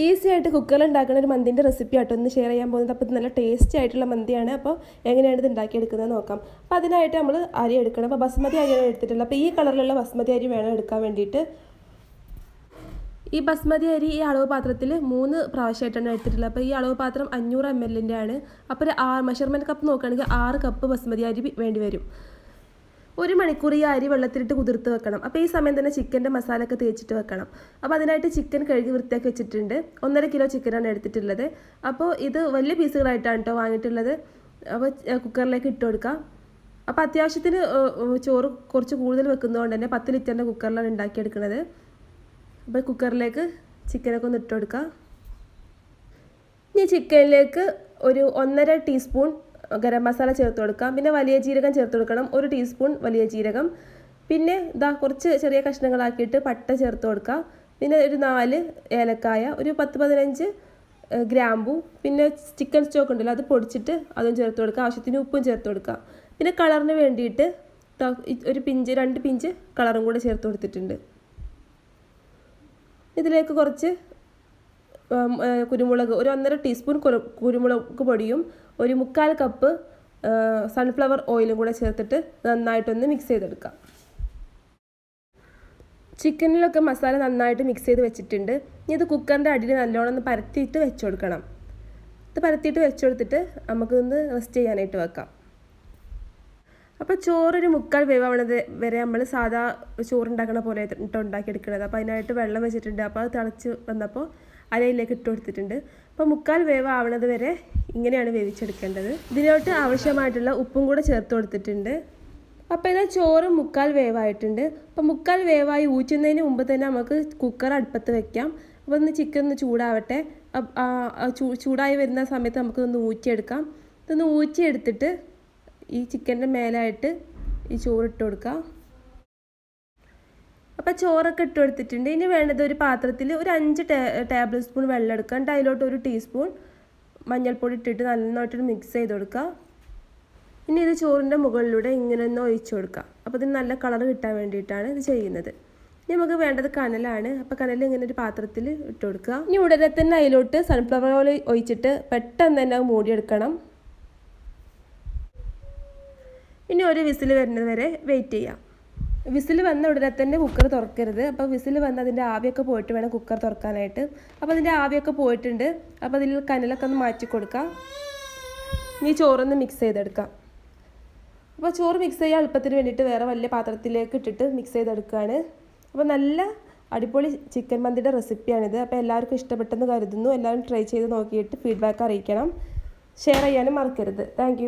Easy ആയിട്ട് കുക്കറിൽ ഉണ്ടാക്കുന്ന ഒരു മന്തിൻ്റെ റെസിപ്പി ആട്ടോ ഒന്ന് ഷെയർ ചെയ്യാൻ പോകുന്നത്. അപ്പോൾ ഇത് നല്ല ടേസ്റ്റി ആയിട്ടുള്ള മന്തിയാണ്. അപ്പോൾ എങ്ങനെയാണ് ഇത് ഉണ്ടാക്കിയെടുക്കുന്നത് നോക്കാം. അപ്പോൾ അതിനായിട്ട് നമ്മൾ അരി എടുക്കണം. അപ്പോൾ ബസ്മതി അരിയാണ് എടുത്തിട്ടുള്ളത്. അപ്പോൾ ഈ കളറിലുള്ള ബസ്മതി അരി വേണം എടുക്കാൻ വേണ്ടിയിട്ട്. ഈ ബസ്മതി അരി ഈ അളവ് പാത്രത്തിൽ 3 പ്രാവശ്യമായിട്ടാണ് എടുത്തിട്ടുള്ളത്. അപ്പോൾ ഈ അളവ് പാത്രം 500 ml ആണ്. അപ്പോൾ മെഷർമെൻറ്റ് കപ്പ് നോക്കുകയാണെങ്കിൽ 6 കപ്പ് ബസ്മതി അരി വേണ്ടി വരും. 1 മണിക്കൂർ ഈ അരി വെള്ളത്തിലിട്ട് കുതിർത്ത് വെക്കണം. അപ്പോൾ ഈ സമയം തന്നെ ചിക്കൻ്റെ മസാല ഒക്കെ തേച്ചിട്ട് വെക്കണം. അപ്പോൾ അതിനായിട്ട് ചിക്കൻ കഴുകി വൃത്തിയാക്കി വെച്ചിട്ടുണ്ട്. 1.5 കിലോ ചിക്കനാണ് എടുത്തിട്ടുള്ളത്. അപ്പോൾ ഇത് വലിയ പീസുകളായിട്ടാണ് കേട്ടോ വാങ്ങിയിട്ടുള്ളത്. അപ്പോൾ കുക്കറിലേക്ക് ഇട്ട് കൊടുക്കാം. അപ്പോൾ അത്യാവശ്യത്തിന് ചോറ് കുറച്ച് കൂടുതൽ വെക്കുന്നതുകൊണ്ട് തന്നെ 10 ലിറ്ററിൻ്റെ കുക്കറിലാണ് ഉണ്ടാക്കിയെടുക്കുന്നത്. അപ്പോൾ കുക്കറിലേക്ക് ചിക്കനൊക്കെ ഒന്ന് ഇട്ട് കൊടുക്കാം. ഇനി ചിക്കനിലേക്ക് ഒരു 1.5 ടീസ്പൂൺ ഗരം മസാല ചേർത്ത് കൊടുക്കാം. പിന്നെ വലിയ ജീരകം ചേർത്ത് കൊടുക്കണം, 1 ടീസ്പൂൺ വലിയ ജീരകം. പിന്നെ കുറച്ച് ചെറിയ കഷ്ണങ്ങളാക്കിയിട്ട് പട്ട ചേർത്ത് കൊടുക്കാം. പിന്നെ ഒരു 4 ഏലക്കായ, ഒരു 10-15 ഗ്രാമ്പു, പിന്നെ ചിക്കൻ സ്റ്റോക്ക് ഉണ്ടല്ലോ അത് പൊടിച്ചിട്ട് അതും ചേർത്ത് കൊടുക്കുക. ആവശ്യത്തിന് ഉപ്പും ചേർത്ത് കൊടുക്കുക. പിന്നെ കളറിന് വേണ്ടിയിട്ട് ഒരു 2 പിഞ്ച് കളറും കൂടെ ചേർത്ത് കൊടുത്തിട്ടുണ്ട്. ഇതിലേക്ക് കുറച്ച് കുരുമുളക്, ഒരു 1.5 ടീസ്പൂൺ കുരുമുളക് പൊടിയും, ഒരു 3/4 കപ്പ് സൺഫ്ലവർ ഓയിലും കൂടെ ചേർത്തിട്ട് നന്നായിട്ടൊന്ന് മിക്സ് ചെയ്തെടുക്കാം. ചിക്കനിലൊക്കെ മസാല നന്നായിട്ട് മിക്സ് ചെയ്ത് വെച്ചിട്ടുണ്ട്. ഇനി ഇത് കുക്കറിൻ്റെ അടിയിൽ നല്ലോണം ഒന്ന് പരത്തിയിട്ട് വെച്ച് കൊടുക്കണം. ഇത് പരത്തിയിട്ട് വെച്ച് കൊടുത്തിട്ട് നമുക്കൊന്ന് റെസ്റ്റ് ചെയ്യാനായിട്ട് വെക്കാം. അപ്പോൾ ചോറൊരു 3/4 വേവാവണത് വരെ നമ്മൾ സാധാ ചോറുണ്ടാക്കണ പോലെ ഉണ്ടാക്കിയെടുക്കുന്നത്. അപ്പോൾ അതിനായിട്ട് വെള്ളം വെച്ചിട്ടുണ്ട്. അപ്പോൾ അത് തിളച്ച് വന്നപ്പോൾ അരയിലേക്ക് ഇട്ട് കൊടുത്തിട്ടുണ്ട്. അപ്പോൾ 3/4 വേവ് ആവണത് വരെ ഇങ്ങനെയാണ് വേവിച്ചെടുക്കേണ്ടത്. ഇതിലോട്ട് ആവശ്യമായിട്ടുള്ള ഉപ്പും കൂടെ ചേർത്ത് കൊടുത്തിട്ടുണ്ട്. അപ്പോൾ ഇതാ ചോറ് 3/4 വേവായിട്ടുണ്ട്. അപ്പോൾ 3/4 വേവായി ഊറ്റുന്നതിന് മുമ്പ് തന്നെ നമുക്ക് കുക്കർ അടുപ്പത്ത് വെക്കാം. അപ്പോൾ ഒന്ന് ചിക്കൻ ഒന്ന് ചൂടാവട്ടെ. ചൂടായി വരുന്ന സമയത്ത് നമുക്കൊന്ന് ഊറ്റിയെടുക്കാം. ഇതൊന്ന് ഊറ്റിയെടുത്തിട്ട് ഈ ചിക്കൻ്റെ മേലായിട്ട് ഈ ചോറിട്ട് കൊടുക്കാം. അപ്പോൾ ചോറൊക്കെ ഇട്ട് കൊടുത്തിട്ടുണ്ട്. ഇനി വേണ്ടത് ഒരു പാത്രത്തിൽ ഒരു 5 ടേബിൾ സ്പൂൺ വെള്ളം എടുക്കാം. എന്നിട്ട് അതിലോട്ട് 1 ടീസ്പൂൺ മഞ്ഞൾപ്പൊടി ഇട്ടിട്ട് നന്നായിട്ട് മിക്സ് ചെയ്ത് കൊടുക്കുക. ഇനി ഇത് ചോറിൻ്റെ മുകളിലൂടെ ഇങ്ങനെ ഒന്ന് ഒഴിച്ചു കൊടുക്കാം. അപ്പോൾ ഇതിന് നല്ല കളർ കിട്ടാൻ വേണ്ടിയിട്ടാണ് ഇത് ചെയ്യുന്നത്. ഇനി നമുക്ക് വേണ്ടത് കനലാണ്. അപ്പോൾ കനൽ ഇങ്ങനെ ഒരു പാത്രത്തിൽ ഇട്ട് കൊടുക്കുക. ഇനി ഉടനെ തന്നെ അതിലോട്ട് സൺഫ്ലവർ ഓയിൽ ഒഴിച്ചിട്ട് പെട്ടെന്ന് തന്നെ മൂടിയെടുക്കണം. ഇനി ഒരു വിസിൽ വരുന്നത് വരെ വെയിറ്റ് ചെയ്യാം. വിസിൽ വന്ന ഉടനെ തന്നെ കുക്കർ തുറക്കരുത്. അപ്പോൾ വിസിൽ വന്ന് അതിൻ്റെ ആവിയൊക്കെ പോയിട്ട് വേണം കുക്കർ തുറക്കാനായിട്ട്. അപ്പോൾ അതിൻ്റെ ആവിയൊക്കെ പോയിട്ടുണ്ട്. അപ്പോൾ അതിൽ കനലൊക്കെ ഒന്ന് മാറ്റി കൊടുക്കാം. ഇനി ചോറൊന്ന് മിക്സ് ചെയ്തെടുക്കാം. അപ്പോൾ ചോറ് മിക്സ് ചെയ്യാൻ എളുപ്പത്തിന് വേണ്ടിയിട്ട് വേറെ വലിയ പാത്രത്തിലേക്ക് ഇട്ടിട്ട് മിക്സ് ചെയ്തെടുക്കുകയാണ്. അപ്പോൾ നല്ല അടിപൊളി ചിക്കൻ മന്തിയുടെ റെസിപ്പിയാണിത്. അപ്പോൾ എല്ലാവർക്കും ഇഷ്ടപ്പെട്ടെന്ന് കരുതുന്നു. എല്ലാവരും ട്രൈ ചെയ്ത് നോക്കിയിട്ട് ഫീഡ്ബാക്ക് അറിയിക്കണം. ഷെയർ ചെയ്യാനും മറക്കരുത്. താങ്ക്